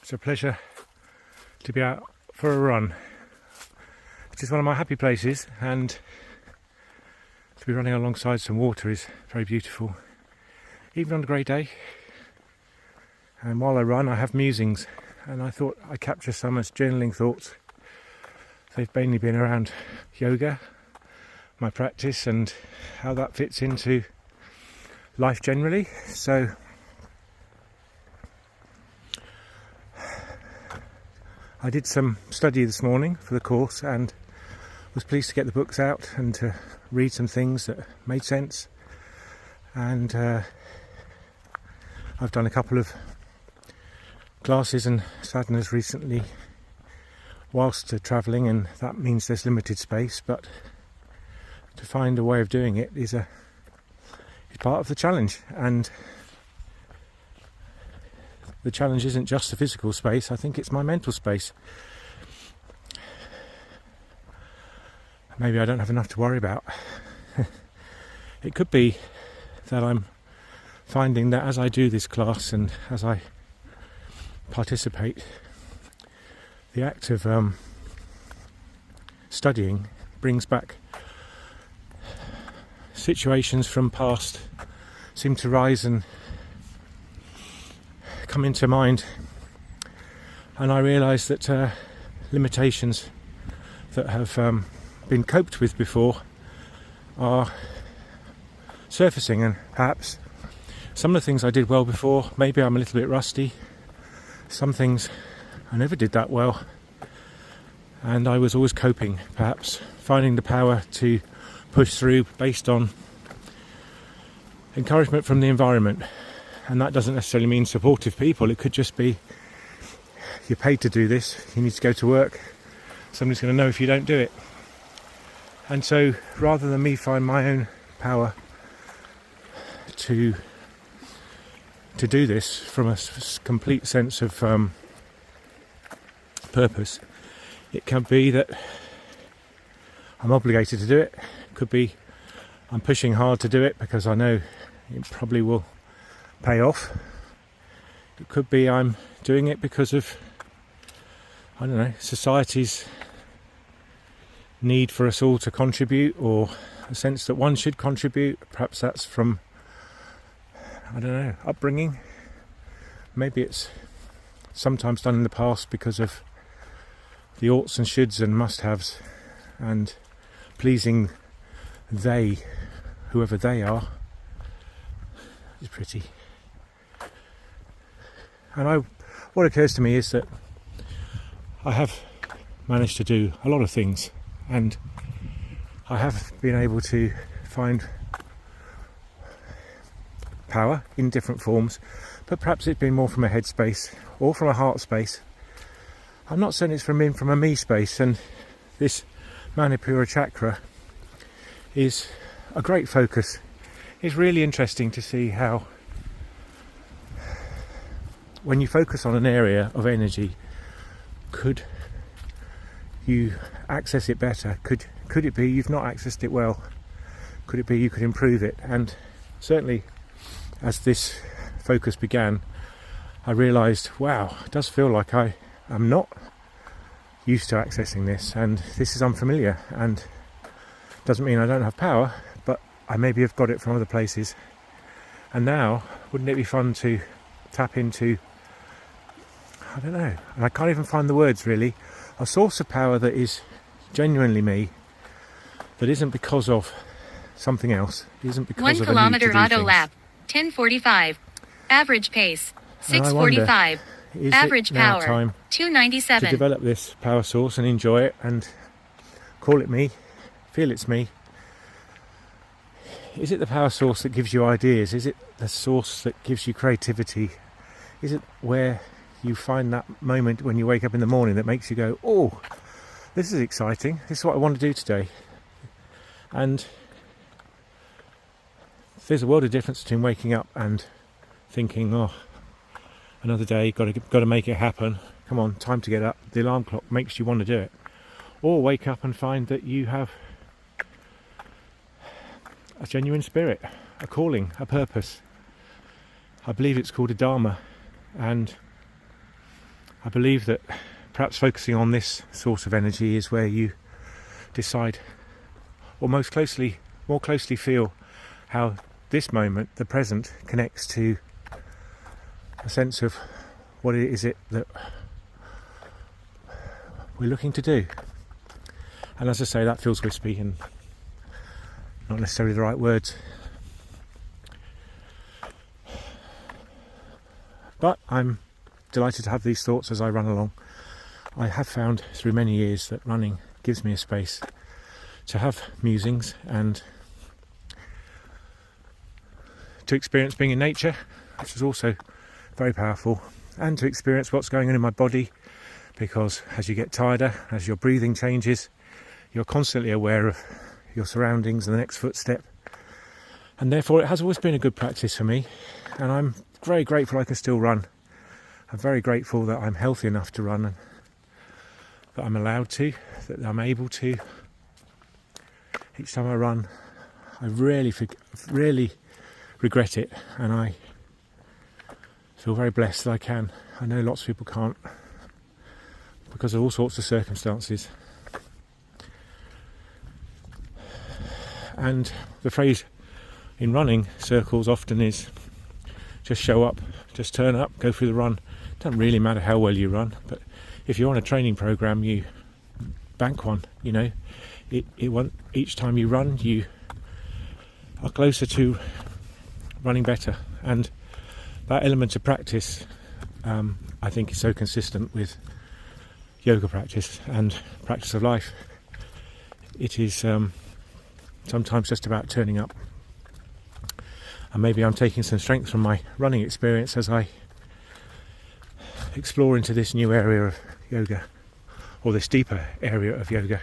It's a pleasure to be out for a run. It is one of my happy places, and to be running alongside some water is very beautiful, even on a grey day. And while I run, I have musings, and I thought I'd capture some as journaling thoughts. They've mainly been around yoga, my practice, and how that fits into life generally. So I did some study this morning for the course and was pleased to get the books out and to read some things that made sense. And I've done a couple of classes and sadhanas recently whilst travelling, and that means there's limited space, but to find a way of doing it is part of the challenge. And the challenge isn't just the physical space, I think it's my mental space. Maybe I don't have enough to worry about. It could be that I'm finding that as I do this class and as I participate, the act of studying brings back situations from past, seem to rise and come into mind, and I realise that limitations that have been coped with before are surfacing, and perhaps some of the things I did well before, maybe I'm a little bit rusty. Some things I never did that well, and I was always coping, perhaps finding the power to push through based on encouragement from the environment. And that doesn't necessarily mean supportive people. It could just be you're paid to do this, you need to go to work, somebody's going to know if you don't do it. And so rather than me find my own power to do this from a complete sense of purpose, it can be that I'm obligated to do it. It could be I'm pushing hard to do it because I know it probably will pay off. It could be I'm doing it because of, I don't know, society's need for us all to contribute, or a sense that one should contribute. Perhaps that's from, I don't know, upbringing. Maybe it's sometimes done in the past because of the oughts and shoulds and must-haves, and pleasing they, whoever they are, is pretty. And what occurs to me is that I have managed to do a lot of things, and I have been able to find power in different forms, but perhaps it's been more from a head space or from a heart space. I'm not saying it's from a me space, and this Manipura chakra is a great focus. It's really interesting to see how when you focus on an area of energy, could you access it better? Could it be you've not accessed it well? Could it be you could improve it? And certainly as this focus began, I realised, wow, it does feel like I am not used to accessing this, and this is unfamiliar, and doesn't mean I don't have power, but I maybe have got it from other places. And now, wouldn't it be fun to tap into, I don't know, and I can't even find the words really, a source of power that is genuinely me, that isn't because of something else, isn't because 1 of kilometer a need to do auto things. lap, 10:45. Average pace, 6:45. Is Average it now power, time to 297. develop this power source and enjoy it and call it me, feel it's me? Is it the power source that gives you ideas? Is it the source that gives you creativity? Is it where you find that moment when you wake up in the morning that makes you go, oh, this is exciting, this is what I want to do today? And there's a world of difference between waking up and thinking, oh, another day, got to make it happen, come on, time to get up, the alarm clock makes you want to do it. Or wake up and find that you have a genuine spirit, a calling, a purpose. I believe it's called a dharma, and I believe that perhaps focusing on this source of energy is where you decide, or more closely feel how this moment, the present, connects to a sense of what is it that we're looking to do. And as I say, that feels wispy and not necessarily the right words. But I'm delighted to have these thoughts as I run along. I have found through many years that running gives me a space to have musings and to experience being in nature, which is also very powerful, and to experience what's going on in my body, because as you get tireder, as your breathing changes, you're constantly aware of your surroundings and the next footstep, and therefore it has always been a good practice for me, and I'm very grateful I can still run. I'm very grateful that I'm healthy enough to run, and that I'm allowed to, that I'm able to. Each time I run, I really regret it, and I feel very blessed that I can. I know lots of people can't because of all sorts of circumstances. And the phrase in running circles often is just show up, just turn up, go through the run. It doesn't really matter how well you run, but if you're on a training program, you bank one. You know, each time you run, you are closer to running better, and that element of practice, I think, is so consistent with yoga practice and practice of life. It is sometimes just about turning up, and maybe I'm taking some strength from my running experience as I explore into this new area of yoga, or this deeper area of yoga.